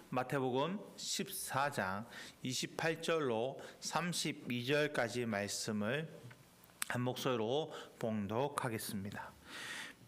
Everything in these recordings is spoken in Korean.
마태복음 14장 28절로 32절까지 말씀을 한 목소리로 봉독하겠습니다.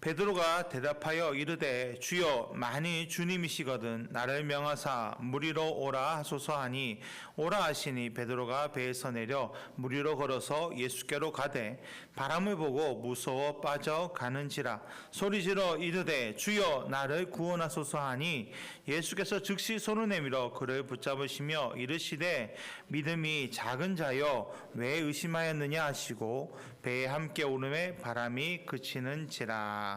베드로가 대답하여 이르되 주여 만일 주님이시거든 나를 명하사 물 위로 오라 하소서 하니 오라 하시니 베드로가 배에서 내려 물 위로 걸어서 예수께로 가되 바람을 보고 무서워 빠져가는지라 소리지러 이르되 주여 나를 구원하소서 하니 예수께서 즉시 손을 내밀어 그를 붙잡으시며 이르시되 믿음이 작은 자여 왜 의심하였느냐 하시고 배에 함께 오름에 바람이 그치는지라.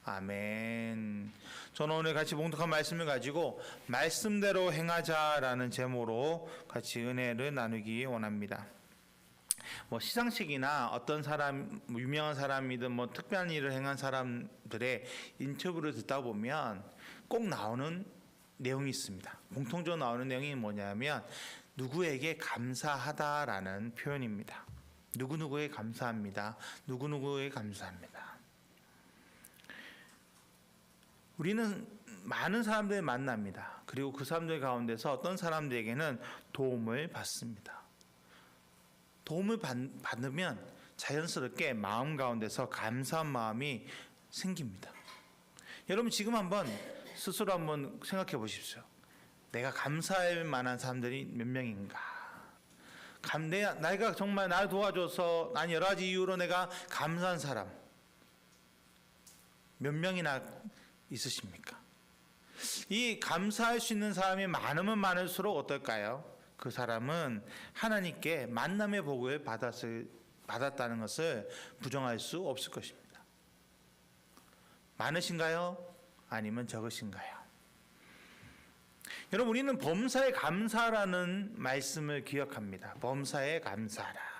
아멘. 저는 오늘 같이 봉독한 말씀을 가지고 말씀대로 행하자라는 제목으로 같이 은혜를 나누기 원합니다. 시상식이나 어떤 사람, 유명한 사람이든 특별한 일을 행한 사람들의 인터뷰를 듣다 보면 꼭 나오는 내용이 있습니다. 공통적으로 나오는 내용이 뭐냐면 누구에게 감사하다라는 표현입니다. 누구누구에 감사합니다. 누구누구에 감사합니다. 우리는 많은 사람들을 만납니다. 그리고 그 사람들 가운데서 어떤 사람들에게는 도움을 받습니다. 도움을 받으면 자연스럽게 마음 가운데서 감사한 마음이 생깁니다. 여러분 지금 한번 스스로 한번 생각해 보십시오. 내가 감사할 만한 사람들이 몇 명인가? 내가 정말 나를 도와줘서 난 여러 가지 이유로 내가 감사한 사람 몇 명이나 있으십니까? 이 감사할 수 있는 사람이 많으면 많을수록 어떨까요? 그 사람은 하나님께 만남의 복을 받았다는 것을 부정할 수 없을 것입니다. 많으신가요? 아니면 적으신가요? 여러분 우리는 범사에 감사라는 말씀을 기억합니다. 범사에 감사라.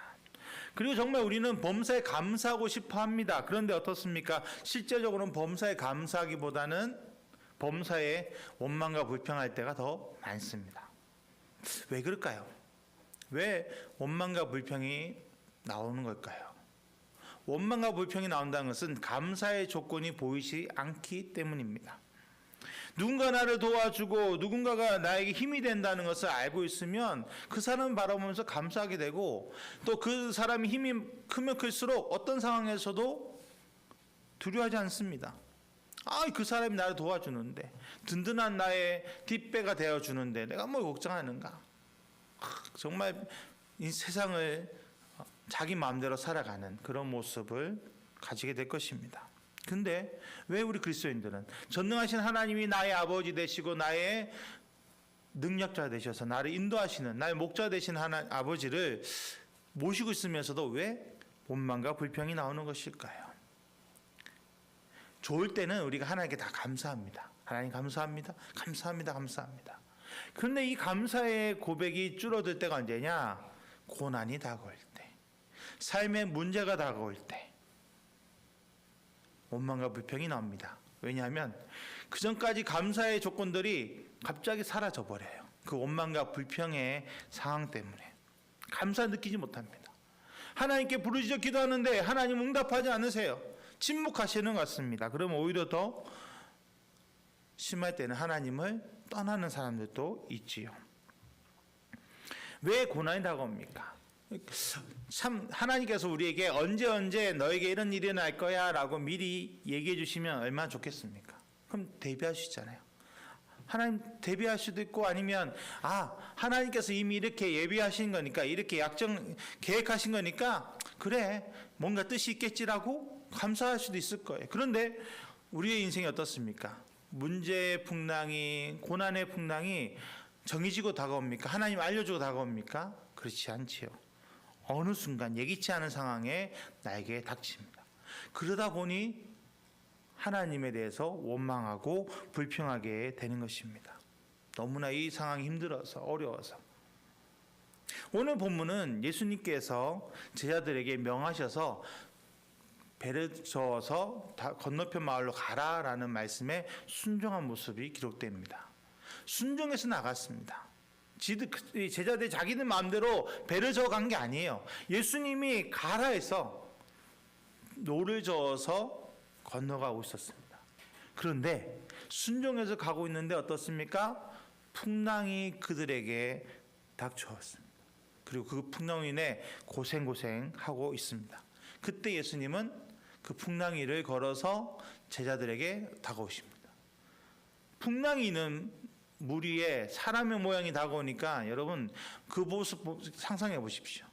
그리고 정말 우리는 범사에 감사하고 싶어 합니다. 그런데 어떻습니까? 실제적으로는 범사에 감사하기보다는 범사에 원망과 불평할 때가 더 많습니다. 왜 그럴까요? 왜 원망과 불평이 나오는 걸까요? 원망과 불평이 나온다는 것은 감사의 조건이 보이지 않기 때문입니다. 누군가 나를 도와주고 누군가가 나에게 힘이 된다는 것을 알고 있으면 그 사람을 바라보면서 감사하게 되고 또 그 사람이 힘이 크면 클수록 어떤 상황에서도 두려워하지 않습니다. 그 사람이 나를 도와주는데 든든한 나의 뒷배가 되어주는데 내가 뭘 걱정하는가. 정말 이 세상을 자기 마음대로 살아가는 그런 모습을 가지게 될 것입니다. 근데 왜 우리 그리스도인들은 전능하신 하나님이 나의 아버지 되시고 나의 능력자 되셔서 나를 인도하시는 나의 목자 되신 아버지를 모시고 있으면서도 왜 원망과 불평이 나오는 것일까요? 좋을 때는 우리가 하나님께 다 감사합니다. 하나님 감사합니다. 감사합니다. 감사합니다. 그런데 이 감사의 고백이 줄어들 때가 언제냐? 고난이 다가올 때, 삶의 문제가 다가올 때 원망과 불평이 나옵니다. 왜냐하면 그 전까지 감사의 조건들이 갑자기 사라져 버려요. 그 원망과 불평의 상황 때문에 감사 느끼지 못합니다. 하나님께 부르짖어 기도하는데 하나님 응답하지 않으세요. 침묵하시는 것 같습니다. 그러면 오히려 더 심할 때는 하나님을 떠나는 사람들도 있지요. 왜 고난이 다가옵니까? 참 하나님께서 우리에게 언제 너에게 이런 일이 날 거야 라고 미리 얘기해 주시면 얼마나 좋겠습니까? 그럼 대비할 수 있잖아요. 하나님 대비할 수도 있고 아니면 하나님께서 이미 이렇게 예비하신 거니까 이렇게 계획하신 거니까 그래 뭔가 뜻이 있겠지라고 감사할 수도 있을 거예요. 그런데 우리의 인생이 어떻습니까? 문제의 풍랑이 고난의 풍랑이 정해지고 다가옵니까? 하나님 알려주고 다가옵니까? 그렇지 않지요. 어느 순간 예기치 않은 상황에 나에게 닥칩니다. 그러다 보니 하나님에 대해서 원망하고 불평하게 되는 것입니다. 너무나 이 상황이 힘들어서 어려워서. 오늘 본문은 예수님께서 제자들에게 명하셔서 배를 저어서 건너편 마을로 가라라는 말씀에 순종한 모습이 기록됩니다. 순종해서 나갔습니다. 제자들 자기들 마음대로 배를 저어 간 게 아니에요. 예수님이 가라 해서 노를 저어서 건너가고 있었습니다. 그런데 순종해서 가고 있는데 어떻습니까? 풍랑이 그들에게 닥쳐왔습니다. 그리고 그 풍랑으로 인해 고생하고 있습니다. 그때 예수님은 그 풍랑이를 걸어서 제자들에게 다가오십니다. 풍랑이는 물 위에 사람의 모양이 다가오니까 여러분 그 모습 상상해 보십시오.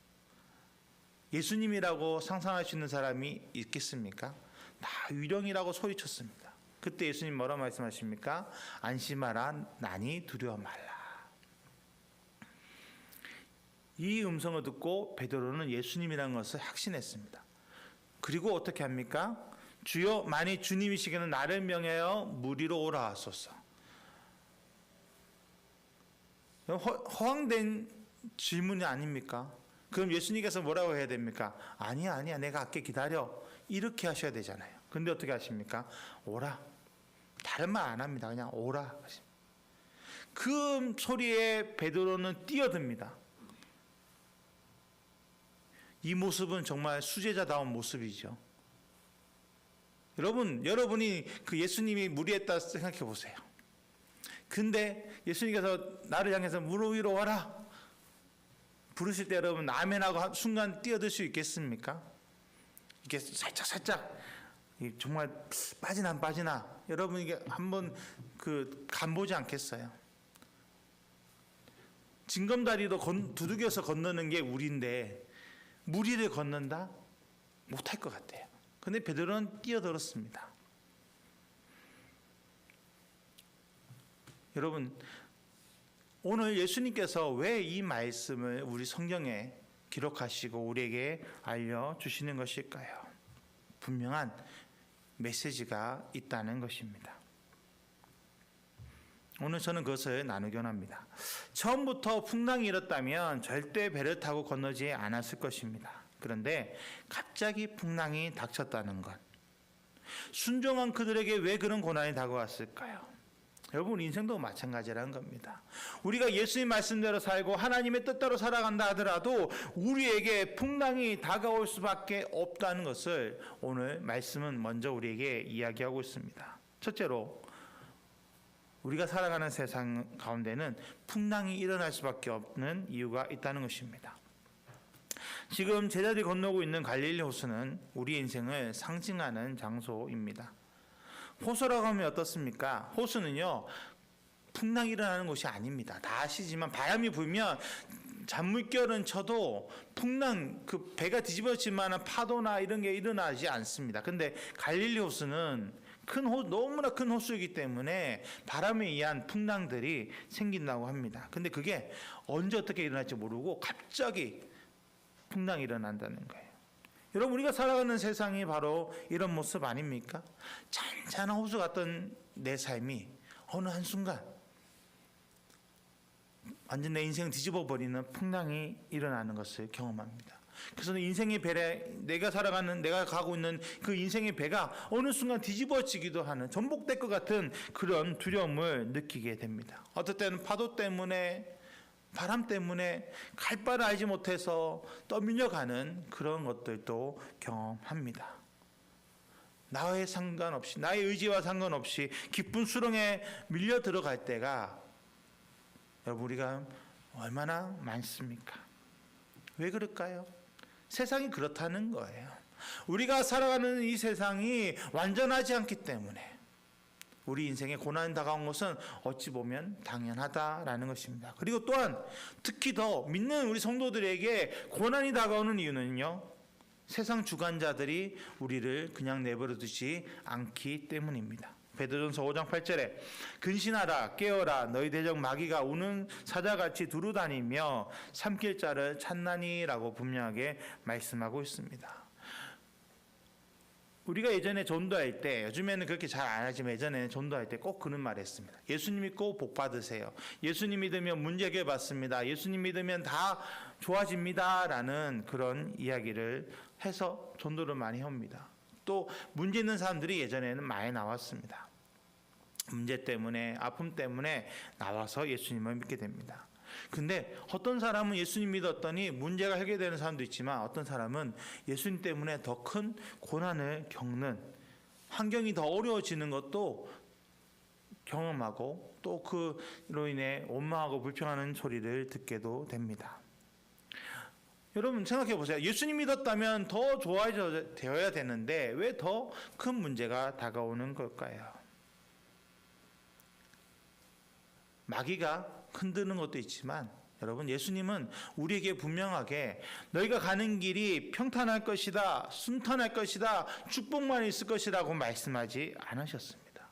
예수님이라고 상상할 수 있는 사람이 있겠습니까? 다 유령이라고 소리쳤습니다. 그때 예수님 뭐라 말씀하십니까? 안심하라, 나니 두려워 말라. 이 음성을 듣고 베드로는 예수님이라는 것을 확신했습니다. 그리고 어떻게 합니까? 주여, 만일 주님이시기는 나를 명하여 물 위로 오라 하소서. 허황된 질문이 아닙니까? 그럼 예수님께서 뭐라고 해야 됩니까? 아니야, 내가 할게, 기다려. 이렇게 하셔야 되잖아요. 근데 어떻게 하십니까? 오라. 다른 말 안 합니다. 그냥 오라. 그 소리에 베드로는 뛰어듭니다. 이 모습은 정말 수제자다운 모습이죠. 여러분이 그 예수님이 물 위에 있다 생각해 보세요. 근데 예수님께서 나를 향해서 물 위로 와라 부르실 때 여러분 아멘하고 순간 뛰어들 수 있겠습니까? 이게 살짝 정말 빠지나 안 빠지나 여러분 이게 한번 간보지 않겠어요? 징검다리도 두들겨서 건너는 게 우리인데 물 위를 건넌다? 못할 것 같아요. 근데 베드로는 뛰어들었습니다. 여러분, 오늘 예수님께서 왜 이 말씀을 우리 성경에 기록하시고 우리에게 알려주시는 것일까요? 분명한 메시지가 있다는 것입니다. 오늘 저는 그것을 나누기 원합니다. 처음부터 풍랑이 일었다면 절대 배를 타고 건너지 않았을 것입니다. 그런데 갑자기 풍랑이 닥쳤다는 것. 순종한 그들에게 왜 그런 고난이 다가왔을까요? 여러분 인생도 마찬가지라는 겁니다. 우리가 예수님 말씀대로 살고 하나님의 뜻대로 살아간다 하더라도 우리에게 풍랑이 다가올 수밖에 없다는 것을 오늘 말씀은 먼저 우리에게 이야기하고 있습니다. 첫째로 우리가 살아가는 세상 가운데는 풍랑이 일어날 수밖에 없는 이유가 있다는 것입니다. 지금 제자들이 건너고 있는 갈릴리 호수는 우리 인생을 상징하는 장소입니다. 호수라고 하면 어떻습니까? 호수는요 풍랑이 일어나는 곳이 아닙니다. 다 아시지만 바람이 불면 잔물결은 쳐도 풍랑 배가 뒤집어질 만한 파도나 이런 게 일어나지 않습니다. 근데 갈릴리 호수는 너무나 큰 호수이기 때문에 바람에 의한 풍랑들이 생긴다고 합니다. 근데 그게 언제 어떻게 일어날지 모르고 갑자기 풍랑이 일어난다는 거예요. 여러분 우리가 살아가는 세상이 바로 이런 모습 아닙니까? 잔잔한 호수 같던 내 삶이 어느 한순간 완전 내 인생을 뒤집어 버리는 풍랑이 일어나는 것을 경험합니다. 그래서 인생의 배에 내가 가고 있는 그 인생의 배가 어느 순간 뒤집어지기도 하는 전복될 것 같은 그런 두려움을 느끼게 됩니다. 어떨 때는 파도 때문에 바람 때문에 갈 바를 알지 못해서 떠밀려가는 그런 것들도 경험합니다. 나의 상관없이 나의 의지와 상관없이 깊은 수렁에 밀려 들어갈 때가 여러분 우리가 얼마나 많습니까? 왜 그럴까요? 세상이 그렇다는 거예요. 우리가 살아가는 이 세상이 완전하지 않기 때문에 우리 인생에 고난이 다가온 것은 어찌 보면 당연하다라는 것입니다. 그리고 또한 특히 더 믿는 우리 성도들에게 고난이 다가오는 이유는요. 세상 주관자들이 우리를 그냥 내버려 두지 않기 때문입니다. 베드로전서 5장 8절에 근신하라 깨어라 너희 대적 마귀가 우는 사자같이 두루다니며 삼킬 자를 찾나니라고 분명하게 말씀하고 있습니다. 우리가 예전에 전도할 때 요즘에는 그렇게 잘 안 하지만 예전에는 전도할 때 꼭 그런 말 했습니다. 예수님 믿고 복 받으세요. 예수님 믿으면 문제 해결 받습니다. 예수님 믿으면 다 좋아집니다. 라는 그런 이야기를 해서 전도를 많이 합니다. 또 문제 있는 사람들이 예전에는 많이 나왔습니다. 문제 때문에 아픔 때문에 나와서 예수님을 믿게 됩니다. 근데 어떤 사람은 예수님 믿었더니 문제가 해결되는 사람도 있지만 어떤 사람은 예수님 때문에 더 큰 고난을 겪는 환경이 더 어려워지는 것도 경험하고 또 그로 인해 원망하고 불평하는 소리를 듣게도 됩니다. 여러분 생각해 보세요. 예수님 믿었다면 더 좋아져야 되는데 왜 더 큰 문제가 다가오는 걸까요? 마귀가 흔드는 것도 있지만 여러분, 예수님은 우리에게 분명하게 너희가 가는 길이 평탄할 것이다, 순탄할 것이다, 축복만 있을 것이라고 말씀하지 않으셨습니다.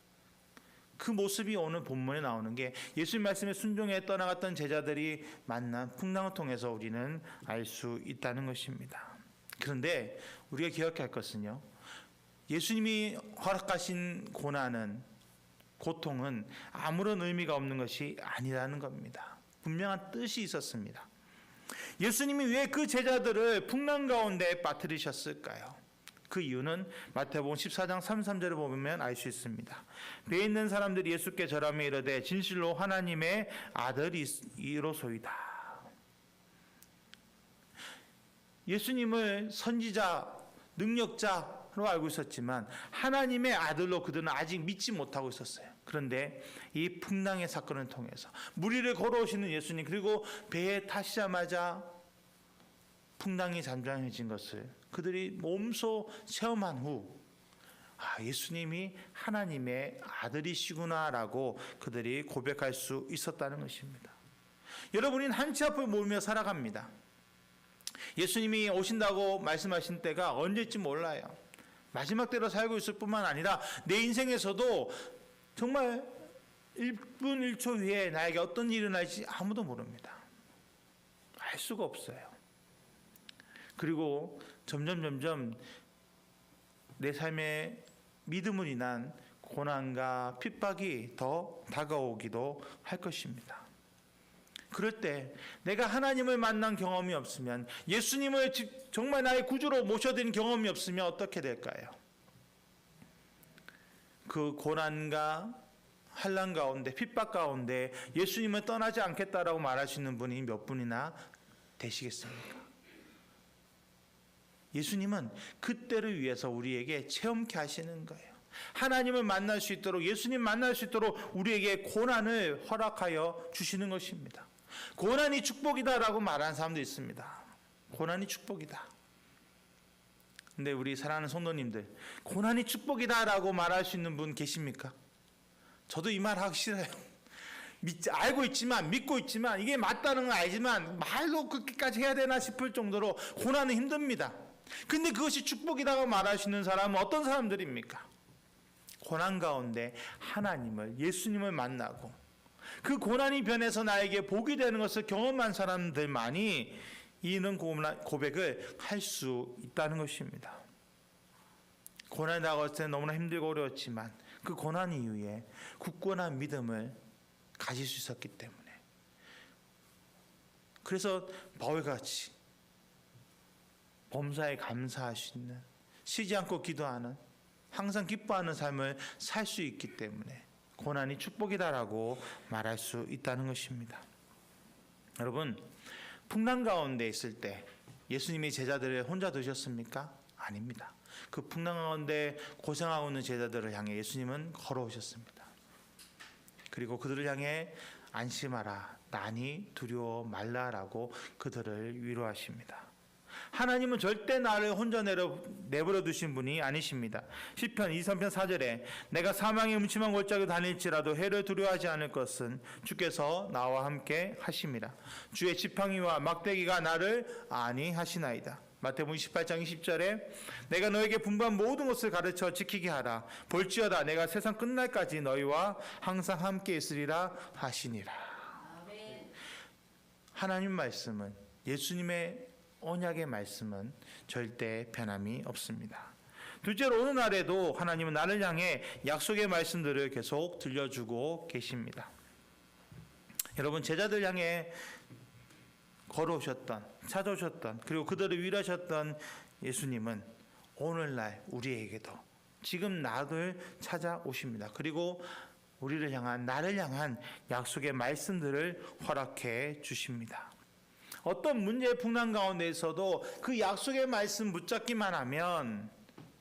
그 모습이 오늘 본문에 나오는 게 예수님 말씀에 순종해 떠나갔던 제자들이 만난 풍랑을 통해서 우리는 알 수 있다는 것입니다. 그런데 우리가 기억할 것은요, 예수님이 허락하신 고난은, 고통은 아무런 의미가 없는 것이 아니라는 겁니다. 분명한 뜻이 있었습니다. 예수님이 왜 그 제자들을 풍랑 가운데 빠뜨리셨을까요? 그 이유는 마태복음 14장 33절을 보면 알 수 있습니다. 배에 있는 사람들이 예수께 절하며 이르되 진실로 하나님의 아들이로소이다. 예수님을 선지자, 능력자로 알고 있었지만 하나님의 아들로 그들은 아직 믿지 못하고 있었어요. 그런데 이 풍랑의 사건을 통해서 무리를 걸어오시는 예수님, 그리고 배에 타시자마자 풍랑이 잠잠해진 것을 그들이 몸소 체험한 후 예수님이 하나님의 아들이시구나라고 그들이 고백할 수 있었다는 것입니다. 여러분은 한 치 앞을 모르며 살아갑니다. 예수님이 오신다고 말씀하신 때가 언제일지 몰라요. 마지막 때로 살고 있을 뿐만 아니라 내 인생에서도 정말 1분 1초 후에 나에게 어떤 일이 일어날지 아무도 모릅니다. 알 수가 없어요. 그리고 점점 내 삶에 믿음을 인한 고난과 핍박이 더 다가오기도 할 것입니다. 그럴 때 내가 하나님을 만난 경험이 없으면, 예수님을 정말 나의 구주로 모셔드린 경험이 없으면 어떻게 될까요? 그 고난과 환난 가운데, 핍박 가운데 예수님을 떠나지 않겠다라고 말할 수 있는 분이 몇 분이나 되시겠습니까? 예수님은 그때를 위해서 우리에게 체험케 하시는 거예요. 하나님을 만날 수 있도록, 예수님 만날 수 있도록 우리에게 고난을 허락하여 주시는 것입니다. 고난이 축복이다라고 말하는 사람도 있습니다. 고난이 축복이다. 근데 우리 사랑하는 성도님들, 고난이 축복이다라고 말할 수 있는 분 계십니까? 저도 이 말 하기 싫어요. 알고 있지만, 믿고 있지만, 이게 맞다는 건 알지만 말로 그렇게까지 해야 되나 싶을 정도로 고난은 힘듭니다. 근데 그것이 축복이라고 말할 수 있는 사람은 어떤 사람들입니까? 고난 가운데 하나님을, 예수님을 만나고 그 고난이 변해서 나에게 복이 되는 것을 경험한 사람들만이 이런 고백을 할 수 있다는 것입니다. 고난이 다가올 때 너무나 힘들고 어려웠지만 그 고난 이후에 굳건한 믿음을 가질 수 있었기 때문에, 그래서 바울같이 범사에 감사할 수 있는, 쉬지 않고 기도하는, 항상 기뻐하는 삶을 살 수 있기 때문에 고난이 축복이다라고 말할 수 있다는 것입니다. 여러분, 풍랑 가운데 있을 때 예수님이 제자들을 혼자 두셨습니까? 아닙니다. 그 풍랑 가운데 고생하고 있는 제자들을 향해 예수님은 걸어오셨습니다. 그리고 그들을 향해 안심하라, 난이 두려워 말라라고 그들을 위로하십니다. 하나님은 절대 나를 혼자 내버려 두신 분이 아니십니다. 시편 23편 4절에 내가 사망의 음침한 골짜기로 다닐지라도 해를 두려워하지 않을 것은 주께서 나와 함께 하심이라. 주의 지팡이와 막대기가 나를 안위하시나이다. 마태복음 28장 20절에 내가 너에게 분부한 모든 것을 가르쳐 지키게 하라. 볼지어다 내가 세상 끝날까지 너희와 항상 함께 있으리라 하시니라. 아멘. 하나님 말씀은, 예수님의 언약의 말씀은 절대 변함이 없습니다. 둘째로 어느 날에도 하나님은 나를 향해 약속의 말씀들을 계속 들려주고 계십니다. 여러분, 제자들 향해 걸어오셨던, 찾아오셨던, 그리고 그들을 위로하셨던 예수님은 오늘날 우리에게도 지금 나를 찾아오십니다. 그리고 우리를 향한, 나를 향한 약속의 말씀들을 허락해 주십니다. 어떤 문제의 풍랑 가운데에서도 그 약속의 말씀 붙잡기만 하면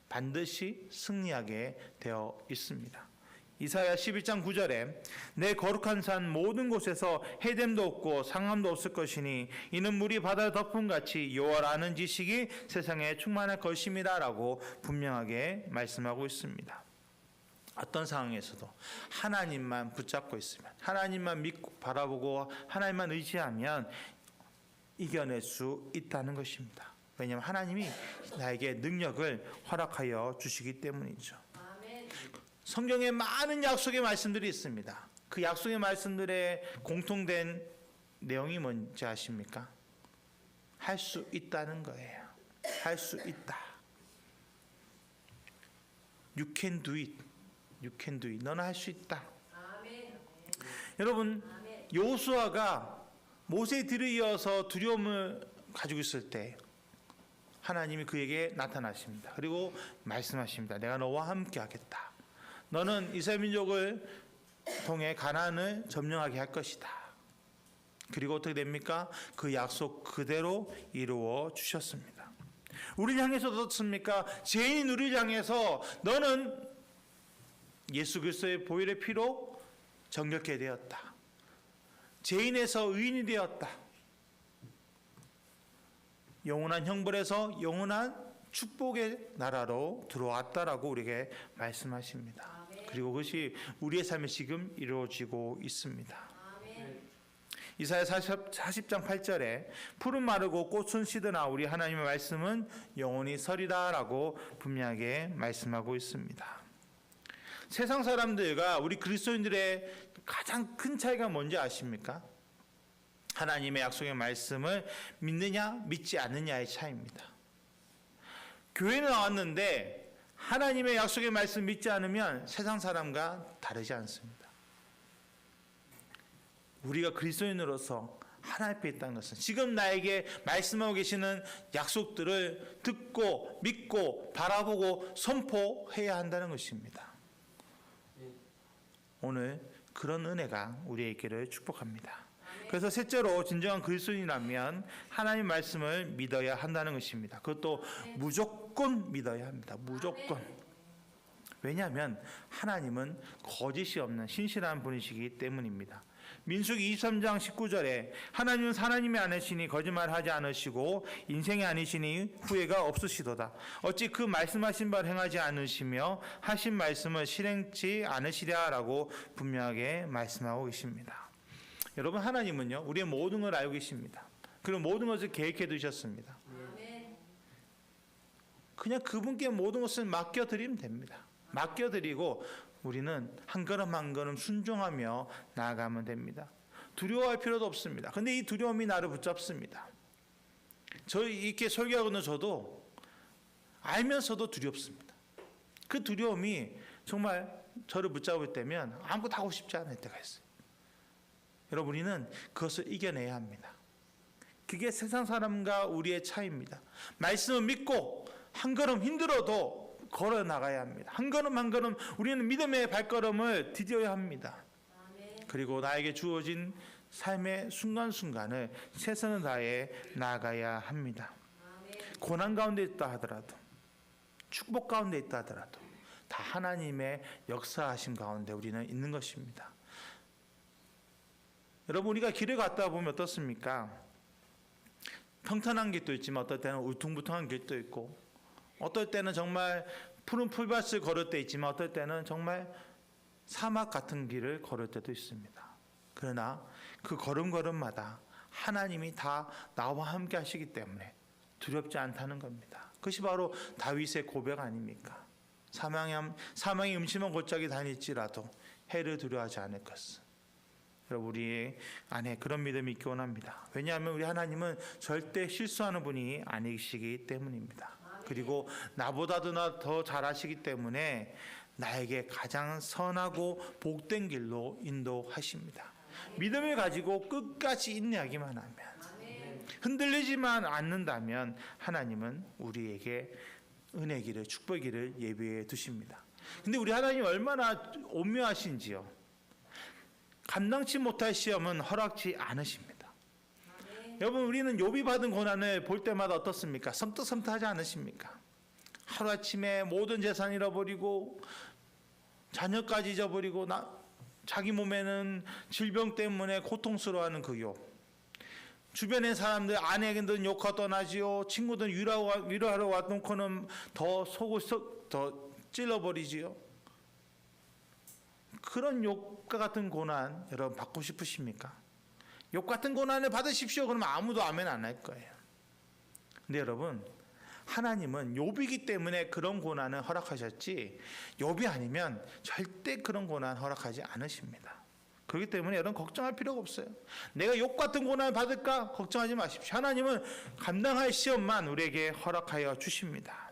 반드시 승리하게 되어 있습니다. 이사야 11장 9절에 내 거룩한 산 모든 곳에서 해됨도 없고 상함도 없을 것이니 이는 물이 바다를 덮은 같이 여호와라는 지식이 세상에 충만할 것입니다 라고 분명하게 말씀하고 있습니다. 어떤 상황에서도 하나님만 붙잡고 있으면, 하나님만 믿고 바라보고 하나님만 의지하면 이겨낼 수 있다는 것입니다. 왜냐하면 하나님이 나에게 능력을 허락하여 주시기 때문이죠. 성경에 많은 약속의 말씀들이 있습니다. 그 약속의 말씀들의 공통된 내용이 뭔지 아십니까? 할 수 있다는 거예요. 할 수 있다. You can do it. You can do it. 너는 할 수 있다. 여러분, 여호수아가 모세의 뒤를 이어서 두려움을 가지고 있을 때 하나님이 그에게 나타나십니다. 그리고 말씀하십니다. 내가 너와 함께 하겠다. 너는 이스라엘 민족을 통해 가나안을 점령하게 할 것이다. 그리고 어떻게 됩니까? 그 약속 그대로 이루어 주셨습니다. 우리를 향해서도 어떻습니까? 죄인인 우리를 향해서 너는 예수 그리스도의 보혈의 피로 정결케 되었다. 죄인에서 의인이 되었다. 영원한 형벌에서 영원한 축복의 나라로 들어왔다라고 우리에게 말씀하십니다. 그리고 그것이 우리의 삶에 지금 이루어지고 있습니다. 이사야 40장 8절에 푸른 마르고 꽃은 시드나 우리 하나님의 말씀은 영원히 서리라 라고 분명하게 말씀하고 있습니다. 세상 사람들과 우리 그리스도인들의 가장 큰 차이가 뭔지 아십니까? 하나님의 약속의 말씀을 믿느냐 믿지 않느냐의 차이입니다. 교회는 나왔는데 하나님의 약속의 말씀 믿지 않으면 세상 사람과 다르지 않습니다. 우리가 그리스도인으로서 하나님 앞에 있다는 것은 지금 나에게 말씀하고 계시는 약속들을 듣고 믿고 바라보고 선포해야 한다는 것입니다. 오늘 그런 은혜가 우리의 있기를 축복합니다. 그래서 셋째로 진정한 그리스도인이라면 하나님 말씀을 믿어야 한다는 것입니다. 그것도 무조건 믿어야 합니다. 무조건. 왜냐하면 하나님은 거짓이 없는 신실한 분이시기 때문입니다. 민수기 23장 19절에 하나님은 하나님이 아니시니 거짓말하지 않으시고 인생이 아니시니 후회가 없으시도다. 어찌 그 말씀하신 바를 행하지 않으시며 하신 말씀을 실행치 않으시랴라고 분명하게 말씀하고 계십니다. 여러분, 하나님은요 우리의 모든 걸 알고 계십니다. 그리고 모든 것을 계획해 두셨습니다. 그냥 그분께 모든 것을 맡겨드리면 됩니다. 맡겨드리고 우리는 한 걸음 한 걸음 순종하며 나아가면 됩니다. 두려워할 필요도 없습니다. 근데 이 두려움이 나를 붙잡습니다. 저희 이렇게 설교하고 있는 저도 알면서도 두렵습니다. 그 두려움이 정말 저를 붙잡을 때면 아무것도 하고 싶지 않을 때가 있어요. 여러분, 우리는 그것을 이겨내야 합니다. 그게 세상 사람과 우리의 차이입니다. 말씀을 믿고 한 걸음 힘들어도 걸어 나가야 합니다. 한 걸음 한 걸음 우리는 믿음의 발걸음을 디뎌야 합니다. 그리고 나에게 주어진 삶의 순간순간을 최선을 다해 나아가야 합니다. 고난 가운데 있다 하더라도, 축복 가운데 있다 하더라도 다 하나님의 역사하심 가운데 우리는 있는 것입니다. 여러분, 우리가 길을 갔다 보면 어떻습니까? 평탄한 길도 있지만 어떨 때는 울퉁불퉁한 길도 있고, 어떨 때는 정말 푸른 풀밭을 걸을 때 있지만 어떨 때는 정말 사막 같은 길을 걸을 때도 있습니다. 그러나 그 걸음걸음마다 하나님이 다 나와 함께 하시기 때문에 두렵지 않다는 겁니다. 그것이 바로 다윗의 고백 아닙니까? 사망의 음침한 골짜기 다닐지라도 해를 두려워하지 않을 것은. 여러분, 우리 안에 그런 믿음이 있기 원합니다. 왜냐하면 우리 하나님은 절대 실수하는 분이 아니시기 때문입니다. 그리고 나보다도 더 잘하시기 때문에 나에게 가장 선하고 복된 길로 인도하십니다. 믿음을 가지고 끝까지 인내하기만 하면, 흔들리지만 않는다면 하나님은 우리에게 은혜 길을, 축복의 길을 예비해 두십니다. 근데 우리 하나님 얼마나 오묘하신지요. 감당치 못할 시험은 허락지 않으십니다. 여러분, 우리는 욥이 받은 고난을 볼 때마다 어떻습니까? 섬뜩섬뜩하지 않으십니까? 하루아침에 모든 재산 잃어버리고 자녀까지 잊어버리고 자기 몸에는 질병 때문에 고통스러워하는 그 욥. 주변의 사람들, 아내들은 욕하고 떠나지요. 친구들 위로하러 와놓고는 더 속을 더 찔러버리지요. 그런 욕과 같은 고난 여러분 받고 싶으십니까? 욕 같은 고난을 받으십시오. 그러면 아무도 아멘 안 할 거예요. 근데 여러분, 하나님은 욥이기 때문에 그런 고난을 허락하셨지, 욥이 아니면 절대 그런 고난 허락하지 않으십니다. 그렇기 때문에 여러분 걱정할 필요가 없어요. 내가 욥 같은 고난을 받을까? 걱정하지 마십시오. 하나님은 감당할 시험만 우리에게 허락하여 주십니다.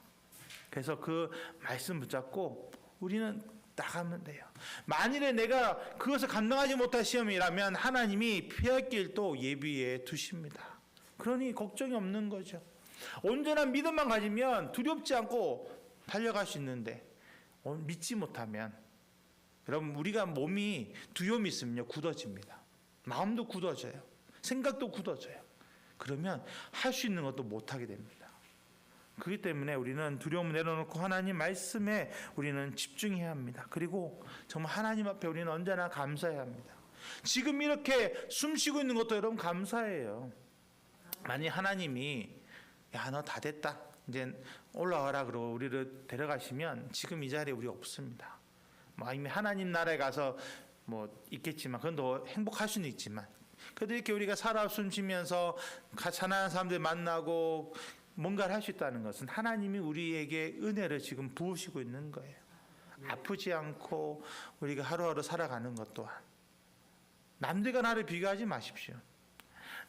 그래서 그 말씀 붙잡고 우리는 나가면 돼요. 만일에 내가 그것을 감당하지 못할 시험이라면 하나님이 피할 길도 예비해 두십니다. 그러니 걱정이 없는 거죠. 온전한 믿음만 가지면 두렵지 않고 달려갈 수 있는데 믿지 못하면, 여러분 우리가 몸이 두려움이 있으면요 굳어집니다. 마음도 굳어져요. 생각도 굳어져요. 그러면 할 수 있는 것도 못하게 됩니다. 그렇기 때문에 우리는 두려움을 내려놓고 하나님 말씀에 우리는 집중해야 합니다. 그리고 정말 하나님 앞에 우리는 언제나 감사해야 합니다. 지금 이렇게 숨 쉬고 있는 것도 여러분 감사해요. 만약 하나님이 야, 너 다 됐다, 이제 올라와라 그러고 우리를 데려가시면 지금 이 자리에 우리 없습니다. 뭐 이미 하나님 나라에 가서 뭐 있겠지만, 그건 더 행복할 수는 있지만, 그래도 이렇게 우리가 살아 숨쉬면서 가난한 사람들 만나고 뭔가를 할 수 있다는 것은 하나님이 우리에게 은혜를 지금 부으시고 있는 거예요. 아프지 않고 우리가 하루하루 살아가는 것 또한. 남들과 나를 비교하지 마십시오.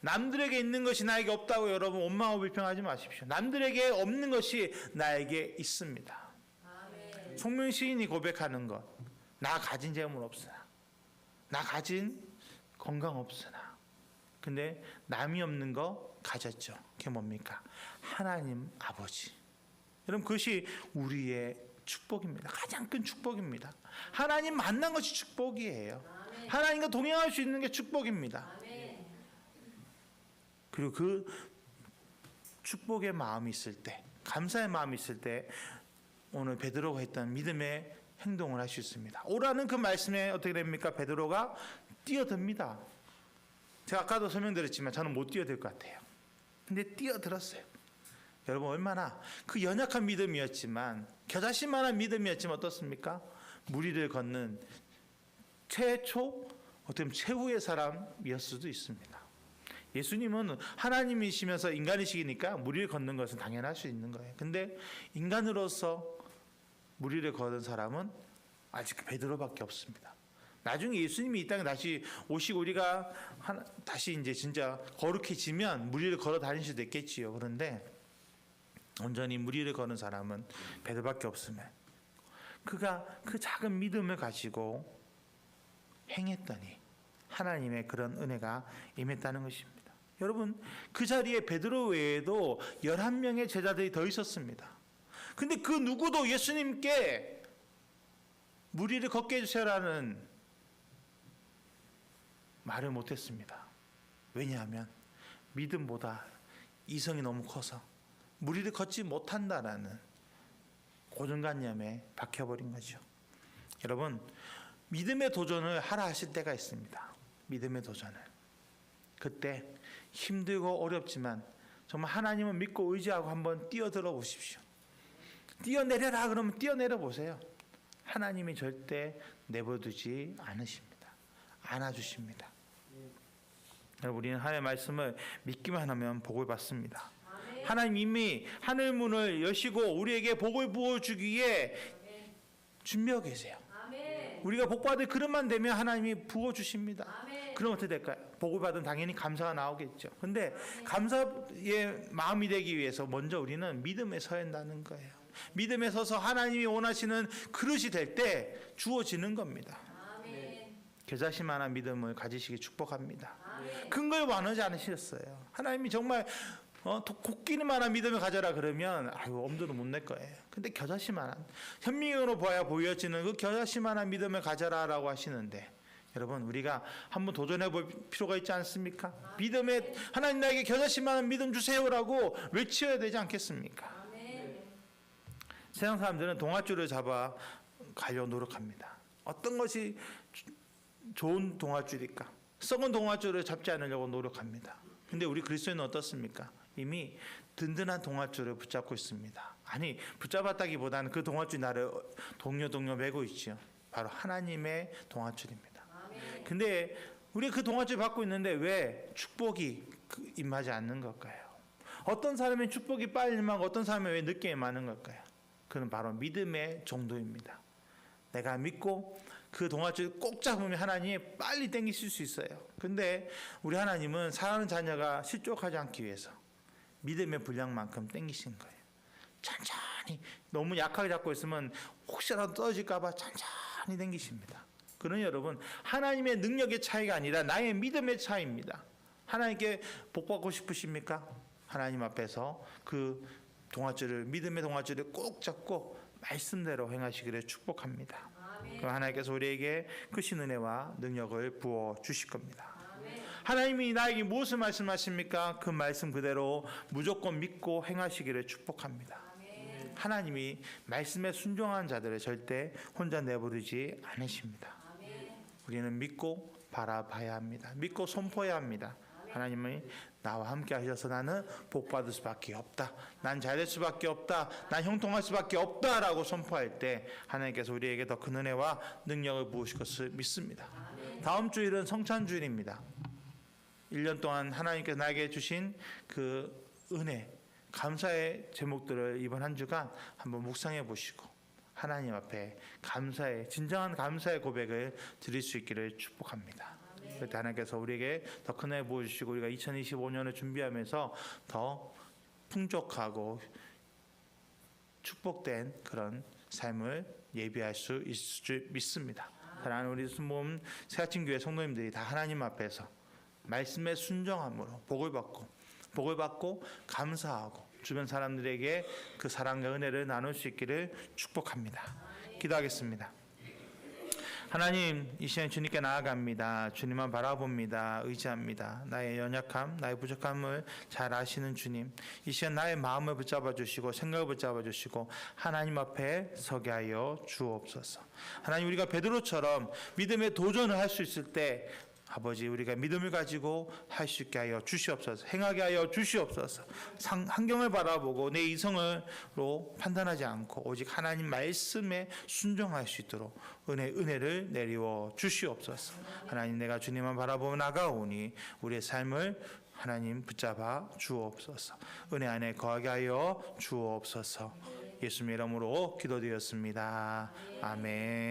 남들에게 있는 것이 나에게 없다고 여러분 원망하고 불평하지 마십시오. 남들에게 없는 것이 나에게 있습니다. 송명 시인이 고백하는 것, 나 가진 재물 없으나, 나 가진 건강 없으나, 근데 남이 없는 거 가졌죠. 그게 뭡니까? 하나님 아버지. 여러분 그것이 우리의 축복입니다. 가장 큰 축복입니다. 하나님 만난 것이 축복이에요. 하나님과 동행할 수 있는 게 축복입니다. 그리고 그 축복의 마음이 있을 때, 감사의 마음이 있을 때 오늘 베드로가 했던 믿음의 행동을 할 수 있습니다. 오라는 그 말씀에 어떻게 됩니까? 베드로가 뛰어듭니다. 제가 아까도 설명드렸지만 저는 못 뛰어들 것 같아요. 근데 뛰어들었어요. 여러분 얼마나 그 연약한 믿음이었지만, 겨자씨만한 믿음이었지만 어떻습니까? 물 위를 걷는 최초, 어떻게 보면 최후의 사람이었을 수도 있습니다. 예수님은 하나님이시면서 인간이시니까 물 위를 걷는 것은 당연할 수 있는 거예요. 근데 인간으로서 물 위를 걷은 사람은 아직 베드로밖에 없습니다. 나중에 예수님이 이 땅에 다시 오시고 우리가 다시 이제 진짜 거룩해지면 물 위를 걸어 다닐 수도 있겠지요. 그런데 온전히 물 위를 걷는 사람은 베드로밖에 없으면, 그가 그 작은 믿음을 가지고 행했더니 하나님의 그런 은혜가 임했다는 것입니다. 여러분 그 자리에 베드로 외에도 11명의 제자들이 더 있었습니다. 근데 그 누구도 예수님께 물 위를 걷게 해주세요라는 말을 못했습니다. 왜냐하면 믿음보다 이성이 너무 커서 물 위를 걷지 못한다라는 고정관념에 박혀버린 거죠. 여러분 믿음의 도전을 하라 하실 때가 있습니다. 믿음의 도전을. 그때 힘들고 어렵지만 정말 하나님을 믿고 의지하고 한번 뛰어들어 보십시오. 뛰어내려라 그러면 뛰어내려 보세요. 하나님이 절대 내버려두지 않으십니다. 안아주십니다. 여러분 우리는 하나님의 말씀을 믿기만 하면 복을 받습니다. 하나님 이미 하늘 문을 여시고 우리에게 복을 부어주기에 준비하고 계세요. 우리가 복받을 그릇만 되면 하나님이 부어주십니다. 그럼 어떻게 될까요? 복을 받은 당연히 감사가 나오겠죠. 근데 감사의 마음이 되기 위해서 먼저 우리는 믿음에 서야 한다는 거예요. 믿음에 서서 하나님이 원하시는 그릇이 될 때 주어지는 겁니다. 겨자씨만한 믿음을 가지시기 축복합니다. 큰 걸 원하지 않으셨어요. 하나님이 정말 곡기만한 믿음을 가져라 그러면 아이고 엄두도 못 낼 거예요. 근데 겨자씨만한, 현미경으로 봐야 보여지는 그 겨자씨만한 믿음을 가져라라고 하시는데, 여러분 우리가 한번 도전해 볼 필요가 있지 않습니까? 믿음에 하나님 나에게 겨자씨만한 믿음 주세요라고 외쳐야 되지 않겠습니까? 세상 사람들은 동아줄을 잡아 가려고 노력합니다. 어떤 것이 좋은 동아줄일까? 썩은 동아줄을 잡지 않으려고 노력합니다. 근데 우리 그리스도인은 어떻습니까? 이미 든든한 동아줄을 붙잡고 있습니다. 아니, 붙잡았다기보다는 그 동아줄이 나를 동요 메고 있죠. 바로 하나님의 동아줄입니다. 근데 우리 그 동아줄 받고 있는데 왜 축복이 임하지 않는 걸까요? 어떤 사람은 축복이 빨리 임하고 어떤 사람은 왜 늦게 임하는 걸까요? 그는 바로 믿음의 정도입니다. 내가 믿고 그 동아줄 꼭 잡으면 하나님이 빨리 땡기실 수 있어요. 근데 우리 하나님은 사랑하는 자녀가 실족하지 않기 위해서 믿음의 분량만큼 땡기신 거예요. 천천히, 너무 약하게 잡고 있으면 혹시라도 떨어질까 봐 천천히 땡기십니다. 그러니 여러분, 하나님의 능력의 차이가 아니라 나의 믿음의 차이입니다. 하나님께 복 받고 싶으십니까? 하나님 앞에서 그 동아줄을, 믿음의 동아줄을 꼭 잡고 말씀대로 행하시기를 축복합니다. 그럼 하나님께서 우리에게 크신 은혜와 능력을 부어 주실 겁니다. 하나님이 나에게 무엇을 말씀하십니까? 그 말씀 그대로 무조건 믿고 행하시기를 축복합니다. 하나님이 말씀에 순종한 자들을 절대 혼자 내버리지 않으십니다. 우리는 믿고 바라봐야 합니다. 믿고 선포해야 합니다. 하나님이 나와 함께 하셔서 나는 복받을 수밖에 없다. 난 잘될 수밖에 없다. 난 형통할 수밖에 없다라고 선포할 때 하나님께서 우리에게 더 큰 은혜와 능력을 부으실 것을 믿습니다. 다음 주일은 성찬주일입니다. 1년 동안 하나님께서 나에게 주신 그 은혜, 감사의 제목들을 이번 한 주간 한번 묵상해 보시고 하나님 앞에 감사의, 진정한 감사의 고백을 드릴 수 있기를 축복합니다. 그때 하나님께서 우리에게 더 큰 은혜 부어주시고 우리가 2025년을 준비하면서 더 풍족하고 축복된 그런 삶을 예비할 수 있을 줄 믿습니다. 사랑하는 우리 순복음 새아침교회 성도님들이 다 하나님 앞에서 말씀에 순종함으로 복을 받고 감사하고 주변 사람들에게 그 사랑과 은혜를 나눌 수 있기를 축복합니다. 기도하겠습니다. 하나님, 이 시간 주님께 나아갑니다. 주님만 바라봅니다. 의지합니다. 나의 연약함, 나의 부족함을 잘 아시는 주님, 이 시간 나의 마음을 붙잡아 주시고 생각을 붙잡아 주시고 하나님 앞에 서게 하여 주옵소서. 하나님, 우리가 베드로처럼 믿음의 도전을 할 수 있을 때 아버지, 우리가 믿음을 가지고 할 수 있게 하여 주시옵소서. 행하게 하여 주시옵소서. 환경을 바라보고 내 이성으로 판단하지 않고 오직 하나님 말씀에 순종할 수 있도록 은혜를 내리워 주시옵소서. 하나님, 내가 주님만 바라보며 나가오니 우리의 삶을 하나님 붙잡아 주옵소서. 은혜 안에 거하게 하여 주옵소서. 예수님의 이름으로 기도드렸습니다. 아멘.